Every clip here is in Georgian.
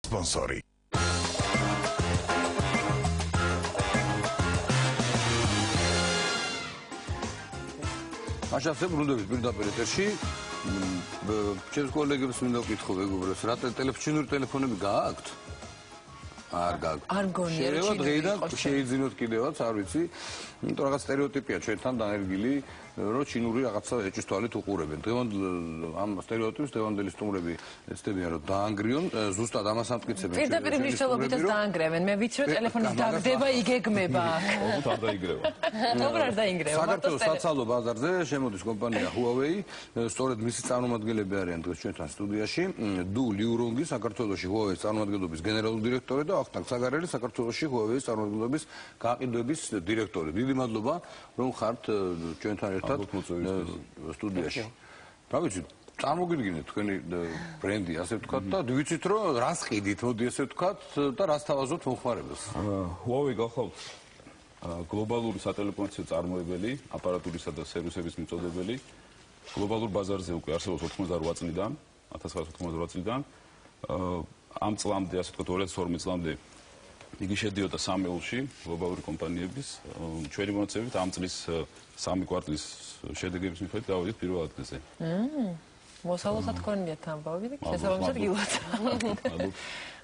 სპონსორი. Așa se brundă birda pereterși. Ce colegii sunt de ochit cu vegubres. Rate telefonul gagt. Argag. Argonier. შეიძინოთ კიდევაც, არ ვიცი. იმიტომ რაღაც სტერეოტიპია ჩვენთან დაერგილი, რომ ჩინური რაღაცა ეჭვის თვალით უყურებენ. ამ სტერეოტიპს დევანდელი სტუმრები ეცდებიან, რომ დაანგრიონ, ზუსტად ამას ამტკიცებენ. პირდაპირ მნიშვნელობითაც დაანგრევენ. მე ვიცი, რომ ტელეფონი დაგდება, იგეგმება. ოღონდ არ დაიგრევა. როგორ არ დაინგრევა? საქართველოს საცალო ბაზარზე შემოდის კომპანია Huawei, სწორედ მისი წარმომადგენლები არიან დღეს ჩვენთან სტუდიაში. დუ ლიურონგი საქართველოში Huawei-ის წარმომადგენლობის გენერალური დირექტორი და ახტანგ საგარელი საქართველოში Huawei-ის წარმომადგენლობის გაყიდვების დირექტორი. დიდი მადლობა, რომ ხართ ჩვენთან ერთად სტუდიაში. რა ვიცი, წარმოგიდგინეთ თქვენი ბრენდი, ასე ვთქვათ და ვიცით, რომ რას ყიდით, მოდი ასე ვთქვათ და რას თავაზობთ მომხმარებელს. Huawei გახავთ გლობალური სატელეფონო წარმოებელი, აპარატურისა და სერვისების მიწოდებელი. გლობალურ ბაზარზე უკვე არსებობს 88 წლიდან, 1988 წლიდან. ამ წლამდე, ასე ვთქვათ, 2012 წლამდე იგი შედიოდა სამეულში გლობალური კომპანიების. ჩვენი მონაცემებით ამ წლის 3 კვარტლის შედეგების მიხედვით გავედით პირველ ადგილზე. მოსავალსაც გქონიათ ამბავი და შესაბამისად გილოცავ.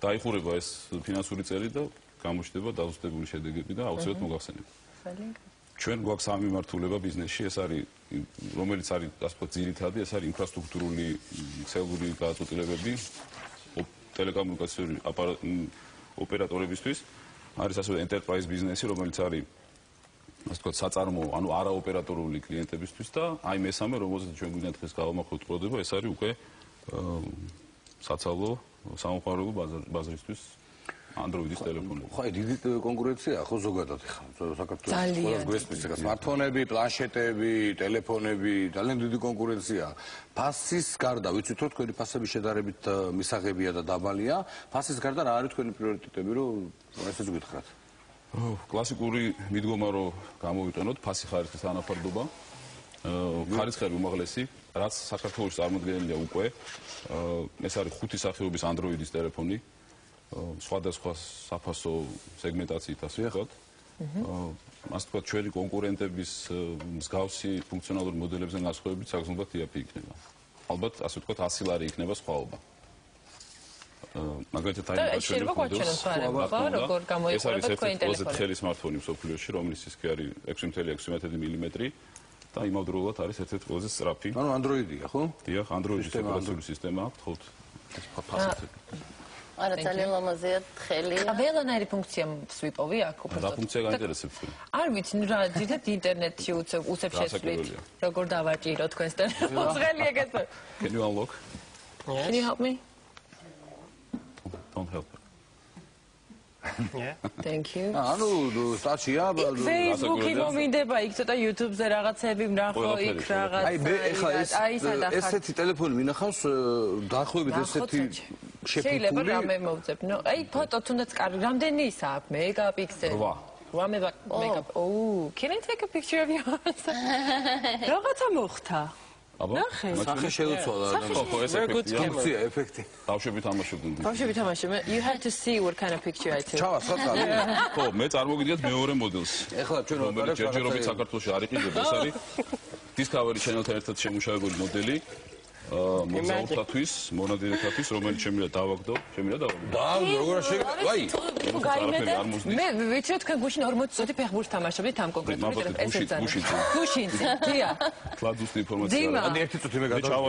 დაიხურება ეს ფინანსური წელი და გამოჩნდება დაუზუსტებული შედეგები და აუცილებლად მოგახსენებთ. ჩვენ გვაქვს სამი მიმართულება ბიზნესში, ეს არის რომელიც არის ასე ვთქვათ ძირითადი, ეს არის ინფრასტრუქტურული ქსელური გადაწყვეტილებები ტელეკომუნიკაციური ოპერატორებისთვის. არის ასევე enterprise ბიზნესი, რომელიც არის ასე ვთქვათ საწარმოო, ანუ არაოპერატორული კლიენტებისთვის და აი მესამე, რომელზეც ჩვენ გვინდა დღეს გავამახვილოთ პროდუქტი, ეს არის უკვე საცალო სამომხმარებლო ბაზრისთვის Android-ის ტელეფონები. ხო, დიდი კონკურენცია ხო ზოგადად ხა საქართველოს გვესმის ეგ smartphone-ები, პლანშეტები, ტელეფონები, ძალიან დიდი კონკურენცია. ფასის გარდა, ვიცით რომ თქვენი ფასები შედარებით მისაღებია და დაბალია. ფასის გარდა რა არის თქვენი პრიორიტეტები, რომ ესეც გითხრათ? კლასიკური მიდგომა რომ გამოვიყენოთ ფასი ხარისხის ანაფარდობა. ხარისხები უმაღლესი, რაც საქართველოს წარმოდგენილია უკვე. ეს არის 5 სახეობის Android-ის ტელეფონი. სხვადასხვა საფასო სეგმენტაციით ასე ვთქვათ. ასე ვთქვათ, ჩვენი კონკურენტების მსგავსი ფუნქციონალური მოდელებზე განსხვავებით საგრძნობლად იაფი იქნება. ალბათ ასე ვთქვათ 100 ლარი იქნება სხვაობა. მაგალითად აი შეიძლება გვაჩვენოს ბარემ, როგორ გამოიყურება თქვენი ტელეფონი. ეს არის ხელის smartphone-ი მსოფლიოში, რომლის სისქე არის 6.6 მმ და იმავდროულად არის ერთ-ერთი ყველაზე სწრაფი. ანუ Android-ია, ხო? დიახ, Android-ის ოპერაციული სისტემა აქვს, ხო? ეს ფასი. არა ძალიან ლამაზია თხელი. ყველანაირი ფუნქცია ვსვიპოვი აქ უბრალოდ. რა ფუნქცია გაინტერესებს? არ ვიცი, რა ძირითადად ინტერნეტში უცებ შეცვლით. როგორ დავაჭირო თქვენს ტელეფონს ხელი ეგეც. Can you unlock? Can you help me? Don't help. Yeah. Thank you. ანუ სტაცია Facebook-ი მომინდება იქ ცოტა YouTube-ზე რაღაცები ვნახო იქ რაღაც. აი მე ეხლა ესეთი ტელეფონი მინახავს დაახლოებით ესეთი შეიძლება რამე მოვწებ. ნუ აი ფოტო თუნდაც კარგი. რამდენი ისა აქვს? მეგაპიქსელი. 8 მეგაპიქსელი. Oh, can I take a picture of yours? რაღაცა მოხდა. აბა, სახე შეუცვალა ფუნქცია, ეფექტი. ბავშვები თამაშობდნენ. ბავშვები თამაშობდნენ. You have to see what kind of picture I took. ჩავასხა წალი. ხო, მე წარმოგიდგენთ მეორე მოდელს. ეხლა ჩვენ რომელიც ჯერჯერობით საქართველოში არ იყიდება, ეს არის Discovery Channel-თან ერთად შემუშავებული მოდელი. მოგზაურთათვის, მონადირეებისთვის, რომელიც შემიძლია დავაგდო, როგორ შეიძლება? აი, მე ვიცი თქვენ გუშინ 40 წუთი ფეხბურთს თამაშობდით ამ კონკრეტულ ტელეფონზე. გუშინზე, დიახ. კლაძუსტი ინფორმაცია. ანუ ერთი წუთი მე გადავ.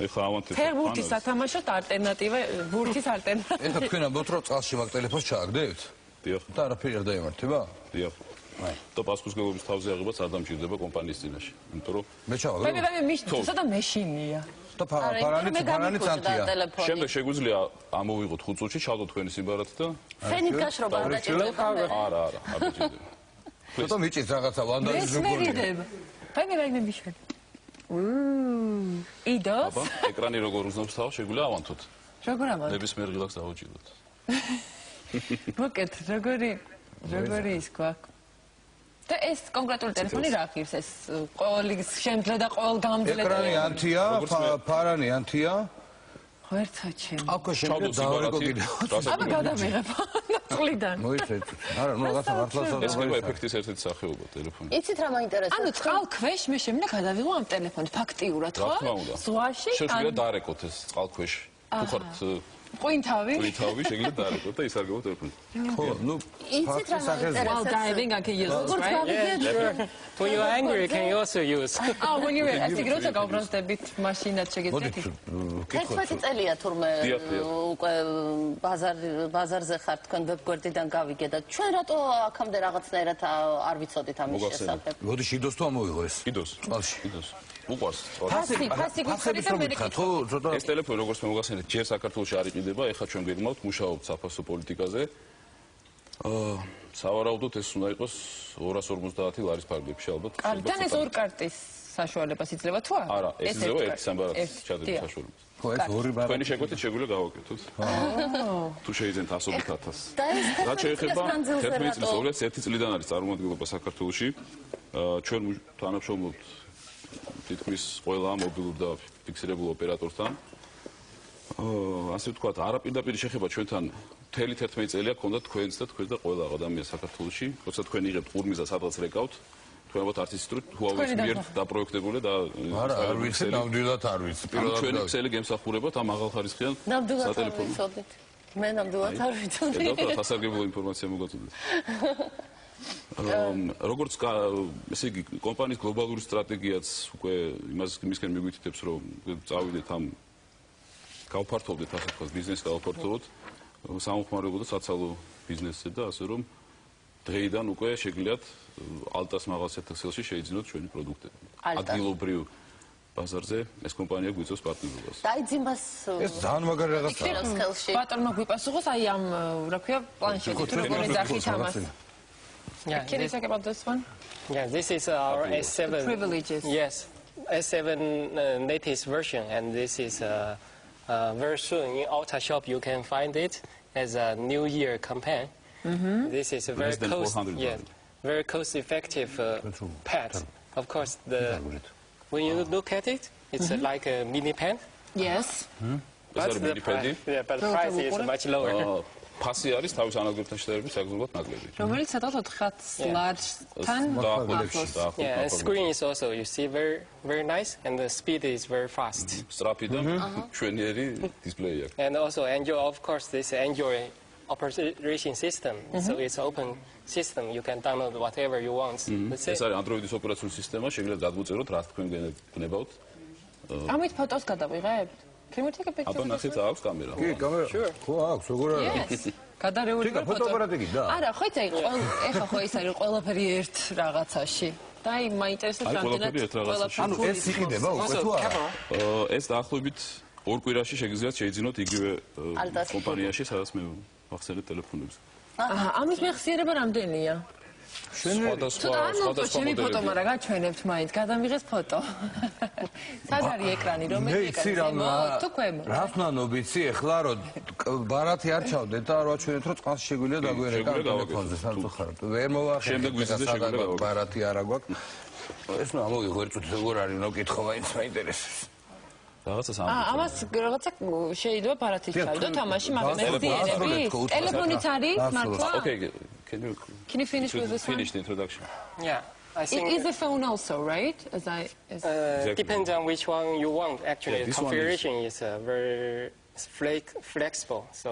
ეხლა ავანთებ. ფეხბურთის სათამაშოდ ალტერნატივა, ბურთის ალტერნატივა. ეხლა თქვენ ამბობთ რომ წალში მაგ ტელეფონს ჩააგდებთ? დიახ. და არაფერი არ დაემართება? დიახ. აი, და პასუხისმგებლობის თავზე აღებაც არ დამჭირდება კომპანიის წინაშე. იმიტომ რომ მე ჩავაგდო. მე მიშნით, სადა მეშინია. და ფარანი წანთია. შემდეგ შეგვიძლია ამოვიღოთ 5 წუთში, ჩავდოთ თქვენი სიმბარათი და ფენით გაშრობა არ დაჭირდება. არა, არ დაჭირდება. ცოტა მიჭირს რაღაცა ვანდალიზმი გქონია. მე მიშენ. იდოს? აბა, ეკრანი როგორ უზნობს თავს, შეგვიძლია ავანთოთ. როგორ ავანთოთ? ნებისმიერ ღილაკს დავუჭირდოთ. მოკეთ, როგორი ის გვაქვს? და ეს კონკრეტული ტელეფონი რა ღირს ეს ყოველი შემძლე და ყოველ გამძლე ეკრანი ანთია, ფარანი ანთია ხო ერთად ჩემი. აკა შემიძლია დავარეკო კიდევ. აბა გადამიღებ წყლიდან. მოიცეთ. არა, ნუ რაღაცა მართლაც ეს ხება ეფექტის ერთ-ერთი სახეობა ტელეფონი. იცით რა მაინტერესებს? ანუ წყალქვეშ მე შემდეგ გადავიღო ამ ტელეფონს ფაქტიურად ხო? რა თქმა უნდა. ზღვაში შეგვიძლია დაარეკოთ ეს წყალქვეშ. თუ ხართ ყვინთავი. ყვინთავი შეგიძლიათ დაარეკოთ და ისარგებლოთ ტელეფონი. ხო, ნუ იცით რა While მაინტერესებს? diving I can use it, როგორც right? გავიგეთ, When you're angry, you can also use. Oh, when you're at the grocery გავბრაზდებით მაშინაც შეგეძლოთ. კითხოთ. 11 წელია თურმე დიახ, დიახ. უკვე ბაზარზე ხართ თქვენ ვებგვერდიდან გავიგე და ჩვენ რატო აქამდე რაღაცნაირად არ ვიცოდით ამის მოგახსენებთ. შესახებ? მოდი შიდოს თუ ამოვიღო ეს. კიდოს. წყალში. კიდოს. უყვარს. ფასი გიხარი და მე გითხართ, ხო, ცოტა ეს ტელეფონი როგორც მე მოგახსენეთ, ჯერ საქართველოში არ იყიდება, ეხლა ჩვენ გეგმავთ მუშაობთ საფასო პოლიტიკაზე. სავარაუდოდ ეს უნდა იყოს 250 ლარის ფარგლებში ალბათ. კარგთან ეს ორ კარტის საშუალებას იძლევა თუ არა? არა, ეს იძლევა ერთ ერთი სამბარათის ერთი, ჩადების დიახ. საშუალებას. ხო, ეს ორი ბარა. თქვენი შეკვეთით შეგვიძლია გავაკეთოთ. თუ შეიძლება 100.000. და ეს რაც შეეხება 11 წლის, რატო? 2001 წლიდან არის წარმომადგენლობა საქართველოში. ჩვენ თანამშრომლობთ თითქმის ყველა მობილურ და ფიქსირებულ ოპერატორთან. ასე ვთქვათ, არაპირდაპირ შეხება ჩვენთან მთელი 11 წელია გქონდა თქვენს და თქვენს და ყველა ადამიანს საქართველოში. როცა თქვენ იღებთ ყურმის და სადღაც რეკავთ, თქვენ ალბათ არც იცით, რომ Huawei-ის მიერ დაპროექტებული და არა, არ ვიცი, ნამდვილად არ ვიცი. პირველად ჩვენი ქსელი გემსახურებათ ამ აღალხარისხიან ნამდვილად არ სატელეფონო. ვიცოდით. მე ნამდვილად არ ვიცოდი. ედავთ ასარგებლო ინფორმაცია მოგაწოდეთ. როგორც ესე იგი კომპანიის გლობალური სტრატეგიაც უკვე იმისკენ მიგვითითებს რომ წავიდეთ ამ გავფართოვდეთ ასე ვთქვათ ბიზნესს გავფართოვოთ სამხმარებლო და საცალო ბიზნესზე და ასე რომ დღეიდან უკვე შეგიძლიათ ალტას მაღალსათეხსელში შეიძინოთ ჩვენი პროდუქტები. ადგილობრივ ბაზარზე ეს კომპანია გვიწევს პარტნიორობას. დაიძინებას ეს ძალიან მაგარი რაღაცაა. ხელში. ბატონმა გვიპასუხოს აი ამ რა ქვია პლანშეტით როგორ ეძახით ამას. Yeah, Can you talk about this one? yeah, this is our S7. Privileges. Yes, S7 latest version, and this is very soon in Ulta Shop you can find it as a New Year campaign. This is a very Less than 400 very cost-effective pad. Of course, when you look at it, it's like a mini pen. Yes. But არის the mini pad-ი? but the price is much lower. ფასი არის თავის ანალოგებთან შედარებით საგრძნობლად ნაკლები. რომელიც სადღაც 400 large-თან ახლოს. Yeah, and screen is also you see very nice, and the speed is very fast. სწრაფი და ჩვენიერი დისპლეი აქვს. And also Android, of course, this Android operation system. So it's open system. You can download whatever you want. Let's say, ეს არის Android-ის ოპერაციული სისტემა, შეგიძლიათ გადმოწეროთ, რაც თქვენ გნებავთ. ამით ფოტოს გადავიღებთ? Can we take a picture? აბა ნახეთ, აქვს კამერა. კი, კამერა. ხო, აქვს, როგორ არა? Yes. გადარეული თიკა, ფოტოაპარატი და. არა, ხო იცი, ეხა ხო ის არის ყველაფერი ერთ რაღაცაში. და აი მაინტერესებს აი, რამდენად ყველაფერი ერთ რაღაცაში. ანუ ეს იყიდება უკვე თუ არა? ეს დაახლოებით 2 კვირაში შეგიძლიათ შეიძინოთ იგივე ალტას კომპანიაში, სადაც მე ვახსენებ ტელეფონებს. აჰა, ამის მეხსიერება რამდენია? სხვადასხვა ჩემი ფოტო, მაგრამ გაჩვენებთ მაინც, გადამიღეს ფოტო. სად არის ეკრანი, რომელი ეკრანი? თუ ქვემო. რას ნანო ვიცი, ეხლა რომ ბარათი არ ჩავდეთ და არ ვაჩვენეთ, რომ წყალში შეგვიძლია დაგვერეკა ტელეფონზე, სანთო ხართ. ვერ მოვახერხეთ. შემდეგ ვიზიდე შეგვიძლია გავაკეთოთ. ბარათი არა გვაქვს. ეს ნუ ამოვიღო ერთ წუთი როგორ არის, ნო კითხო, მაინც მაინტერესებს. რაღაცა სამ. ამას რაღაცა შეიძლება ბარათის ჩავდოთ ამაში, მაგრამ მეხსიერები ტელეფონიც არის მართლა? Okay, can you finish with this one? Finish the introduction. yeah, I It think is a phone also, right? depends on which one you want. Actually, Yeah, the this one configuration is very flexible, so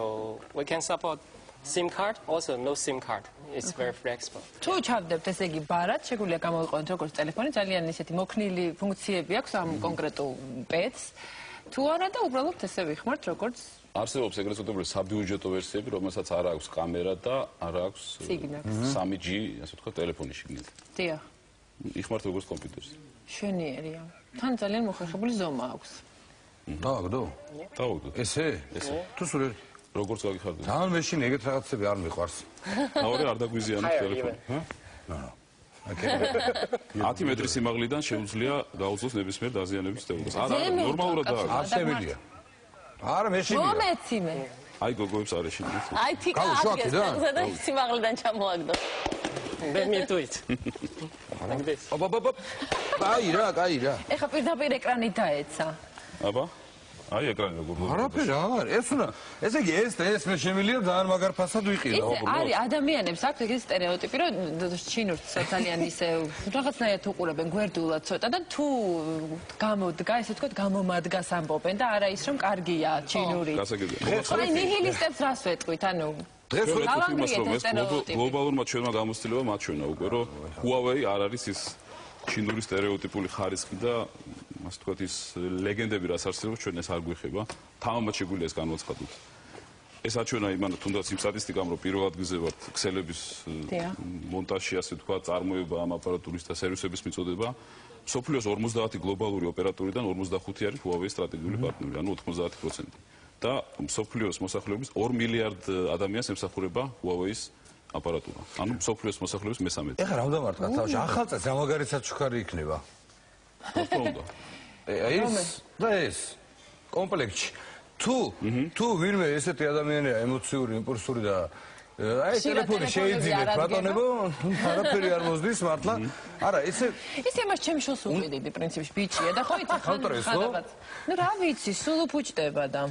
we can support SIM card, also no SIM card. It's very flexible. თუ ჩავდებთ ესე იგი ბარად, შეგვიძლია გამოვიყენოთ როგორც ტელეფონი, ძალიან ისეთი მოქნილი ფუნქციები აქვს ამ კონკრეტულ პედს. თუ არა და უბრალოდ ესე ვიხმართ როგორც არსებობს ეგრეთ წოდებული საბიუჯეტო ვერსიები, რომელსაც არ აქვს კამერა და არ აქვს სიგნალი. 3G, ასე ვთქვათ, ტელეფონის შიგნით. დიახ, იხმართ როგორც კომპიუტერს. შვენიერია. თან ძალიან მოხერხებული ზომა აქვს. დავაგდო? დავაგდოთ. ესე? თუ სულ როგორც გაგიხარდეთ. ძალიან მეშინ ეგეთ რაღაცები არ მიყვარს. მეორე არ დაგვიზიანოთ ტელეფონი. აკეთე. 10 მეტრის სიმაღლიდან შეუძლია გაუძლოს ნებისმიერ დაზიანების თეორიას. არა, ნორმალურად და არ შემიძლია. არა, მეშინია. მომეცი მე. აი გოგოებს არ ეშინიათ. აი თიკა გაუ, შოაკი აღგეს და? ხელზე და სიმაღლიდან ჩამოაგდო. Let me do it. Like this. აბა, კაი რა. ეხა პირდაპირ ეკრანი დაეცა. აბა. აი ეკრანი როგორ მოგვიყვება. არაფერი არ, ეს უნდა, ესე იგი ეს მე შემიძლია ძალიან მაგარ ფასად ვიყიდო. იცი, არის ადამიანებს აქვს ეს სტერეოტიპი, რომ ჩინურს ძალიან ისე რაღაცნაირად უყურებენ გვერდულად ცოტა და თუ გამოდგა, ესე ვთქვათ, გამომადგას ამბობენ და არა ის რომ კარგია ჩინური. აი ნიჰილისტებს რას ვეტყვით, ანუ დღეს გლობალურმა ჩვენმა გამოცდილებამ აჩვენა უკვე რომ Huawei არ არის ის ჩინური სტერეოტიპული ხარისხი და ასე ვთქვათ ის ლეგენდები რაც არსებობს ჩვენ ეს არ გვიხება თამამად შეგვიძლია ეს განვაცხადოთ ეს აჩვენა იმან თუნდაც იმ სტატისტიკამ რომ პირველ ადგილზე ვართ ქსელების მონტაჟი ასე ვთქვათ წარმოება ამ აპარატურის და სერვისების მიწოდება სოფლიოს 50 გლობალური ოპერატორიდან 45 არის Huawei სტრატეგიული პარტნიორი ანუ 90% და სოფლიოს მოსახლეობის 2 მილიარდ ადამიანს ემსახურება Huawei-ის აპარატურა. ანუ სოფლიოს მოსახლეობის მე-13. ეხლა რა უნდა მარტო თავში ახალ წელს რა მაგარი საჩუქარი იქნება? რა ეს და ეს კომპლექტში. თუ ვინმე ესეთი ადამიანია ემოციური, იმპულსური და აი ტელეფონი შეიძინეთ ბატონებო, არაფერი არ მოსდის მართლა. არა, ესე იმას ჩემ შოს უყიდები პრინციპში ბიჭია და ხო იცი ხან. ნუ რა ვიცი, სულ უფუჭდება და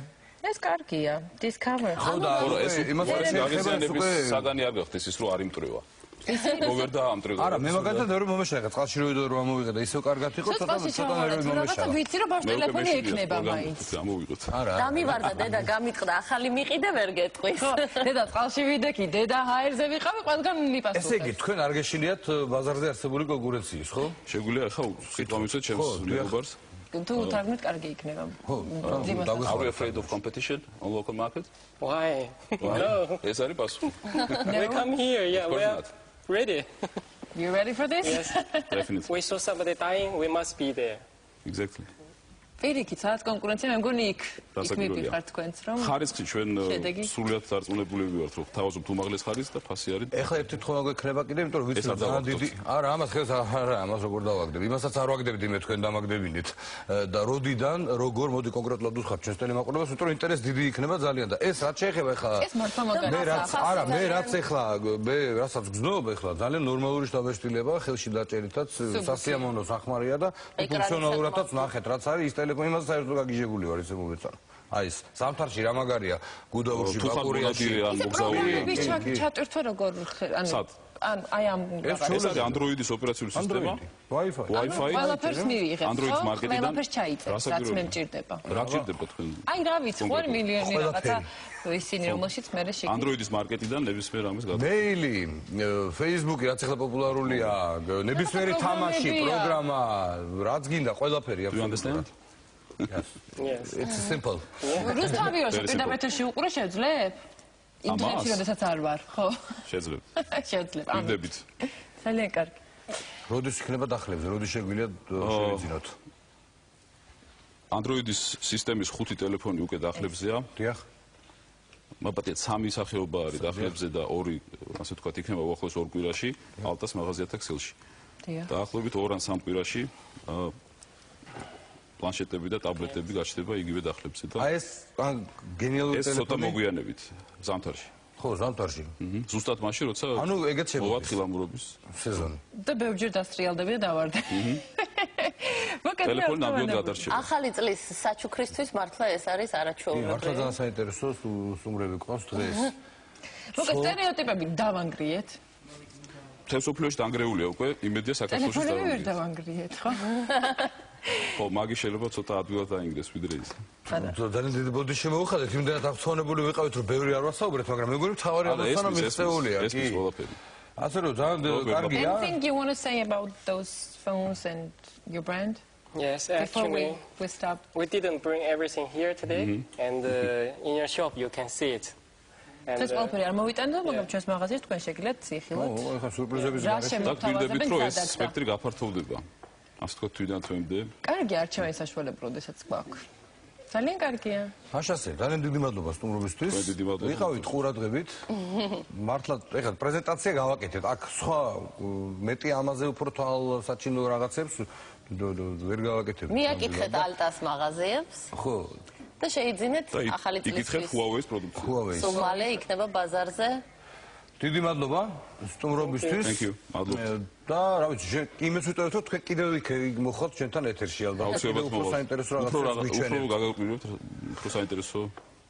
ეს კარგია, discover. ხო და ეს იმას გაგიზიანების საგანი არ გახდეს ის რომ არ იმტრევა. მოვერ და ამტრევა. არა, მე მაგალითად ვერ მომეშალა, წყალში რო ვიდო რომ ამოვიღე და ისევ კარგად იყო, ცოტა ნერვი მომეშალა. რაღაცა ვიცი რომ ბავშვ ტელეფონი ექნება მაინც. გამოვიღოთ. არა. დამივარდა დედა გამიტყდა, ახალი მიყიდე ვერ გეტყვის. ხო, დედა წყალში ვიდექი, დედა ჰაერზე ვიყავი, ყველგან მიპასუხე. ესე იგი, თქვენ არ გეშინიათ ბაზარზე არსებული კონკურენციის, ხო? შეგვიძლია ახლა სიტყვა მიცეთ ჩემს მეგობარს. თუ თარგმნით კარგი იქნება. ხო, Are you afraid of competition on local market? Why? No. ეს არის პასუხი. We come here, yeah, we are ready. You ready for this? Yes. Definitely. We saw somebody dying, we must be there. Exactly. პირიქით, სადაც კონკურენცია, მე მგონი იქ მიფიქრთ თქვენც, რომ ხარისხი ჩვენ სრულად დარწმუნებულები ვართ, რომ თავაზობთ უმაღლეს ხარისხს და ფასი არის. ეხლა ერთი თქმა გვექნება კიდე, იმიტომ რომ ვიცი რომ ძალიან დიდი. არა, ამას ხელს არა, ამას როგორ დავაგდები? იმასაც არ ვაგდებდი მე თქვენ დამაგდებინით. და როდიდან, როგორ მოდი კონკრეტულად უხართ ჩვენს ტელემაყურებელს, იმიტომ რომ ინტერესი დიდი იქნება ძალიან და ეს რაც შეეხება ეხლა ეს მართლა მაგარია. მე რაც არა, მე რაც ეხლა მე რასაც გზნობ ეხლა ძალიან ნორმალური შთაბეჭდილება, ხელში დაჭერითაც სასიამოვნო სახმარია და ფუნქციონალურადაც ნახეთ, რაც არის ის ტელეფონი იმას საერთოდ გაგიჟებული ვარ ესე მოვეწარო. აი ეს ზამთარში რა მაგარია გუდაურში ბაკურიაში ჩატვირთვა როგორ ანუ აი ამ ეს არის Android-ის ოპერაციული სისტემა. Wi-Fi. ყველაფერს მივიღებ. Android-ის მარკეტიდან ყველაფერს ჩაიწერს, რაც მე მჭირდება. რა გჭირდება თქვენ? აი რა ვიცი, ხო მილიონი რაღაცა ისინი რომელშიც მე შეგვიძლია. Android-ის მარკეტიდან ნებისმიერ ამის გადაგება. მეილი, Facebook-ი რაც ახლა პოპულარულია, ნებისმიერი თამაში, პროგრამა, რაც გინდა, ყველაფერი აქვს. Do you understand? Yes. It's simple. რუსთავიოში პირდაპირ უყურე შეძლებ? ინტერნეტში როდესაც არ ვარ, ხო? შეძლებ. შეძლებ. ვიდებით. ძალიან კარგი. როდის იქნება დახლებზე, როდის შეგვიძლია შევიძინოთ? Android-ის სისტემის 5 ტელეფონი უკვე დახლებზეა. დიახ. მაპატია 3 სახეობა არის დახლებზე და 2, ასე ვთქვათ, იქნება უახლოეს 2 კვირაში, ალტას მაღაზიათა ქსელში. დიახ. დაახლოებით 2 ან 3 კვირაში პლანშეტები და ტაბლეტები გაჩნდება იგივე დახლებზე და აი ეს გენიალური ტელეფონი. ეს ცოტა მოგვიანებით ზამთარში. ხო, ზამთარში. ზუსტად მაშინ, როცა ანუ ეგეც შემოდის. მოვათხილამურობის სეზონი. და ბევრჯერ დასტრიალდები და დავარდე. ტელეფონი ნამდვილად გადარჩება. ახალი წლის საჩუქრისთვის მართლა ეს არის არაჩვეულებრივი. მართლა ძალიან საინტერესო სტუმრები ყავს დღეს. მოკლედ სტერეოტიპები დავანგრიეთ. მთელ სოფლიოში დანგრეულია უკვე, იმედია საქართველოში ტელეფონები ვერ დავანგრიეთ, ხო? ხო, მაგი შეიძლება ცოტა ადვილად დაინგრეს ვიდრე ის. ძალიან დიდი ბოდი შემოუხადეთ, იმდენად აღწონებული ვიყავით, რომ ბევრი არ ვასაუბრეთ, მაგრამ მეგონი მთავარი ამასანა მიღწეულია. ეს ის ყველაფერი. ასე რომ ძალიან კარგია. Anything you want to say about those phones and your brand? Yes, Before actually, we stop. we didn't bring everything here today, and in your shop you can see it. ეს ყველაფერი არ მოვიტანო, მაგრამ ჩვენს მაღაზიაში თქვენ შეგიძლიათ ციხილოთ. ო, ეხლა სურპრიზების რა გარეშე. და გვინდებით, შემოთავაზებენ რომ ეს სადაც და. სპექტრი გაფართოვდება. ასე თქვა თვიდან თვემდე. კარგი არჩევანი საშუალება, როდესაც გვაქვს. ძალიან კარგია. ფაშასე, ძალიან დიდი მადლობა სტუმრობისთვის. დიდი მადლობა. ვიყავით ყურადღებით. მართლა ეხლა პრეზენტაცია გავაკეთეთ. აქ სხვა მეტი ამაზე უფრო თვალსაჩინო რაღაცებს ვერ გავაკეთებ. მიაკითხეთ ალტას მაღაზიებს. ხო. და შეიძინეთ და ახალი იკითხეთ წლისთვის. Huawei-ის პროდუქცია. Huawei-ის. სულ მალე იქნება ბაზარზე დიდი მადლობა სტუმრობისთვის. Thank you. მადლობა. და რა ვიცი, იმეც ვიტყოდეთ, რომ თქვენ კიდევ იქ მოხდათ ჩვენთან ეთერში ალბათ. აუცილებლად უფრო საინტერესო რაღაცას გვიჩვენებთ. უფრო გაგაკვირვებთ, უფრო საინტერესო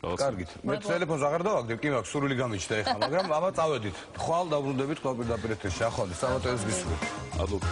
რაღაცა. კარგით. მე ტელეფონს აღარ დავაგდებ, კი მაქვს სურვილი გამიჩნდა ეხლა, მაგრამ აბა წავედით. ხვალ დაბრუნდებით კვლავ პირდაპირ ეთერში. ახალი საბათოებს გისურვებთ. მადლობა.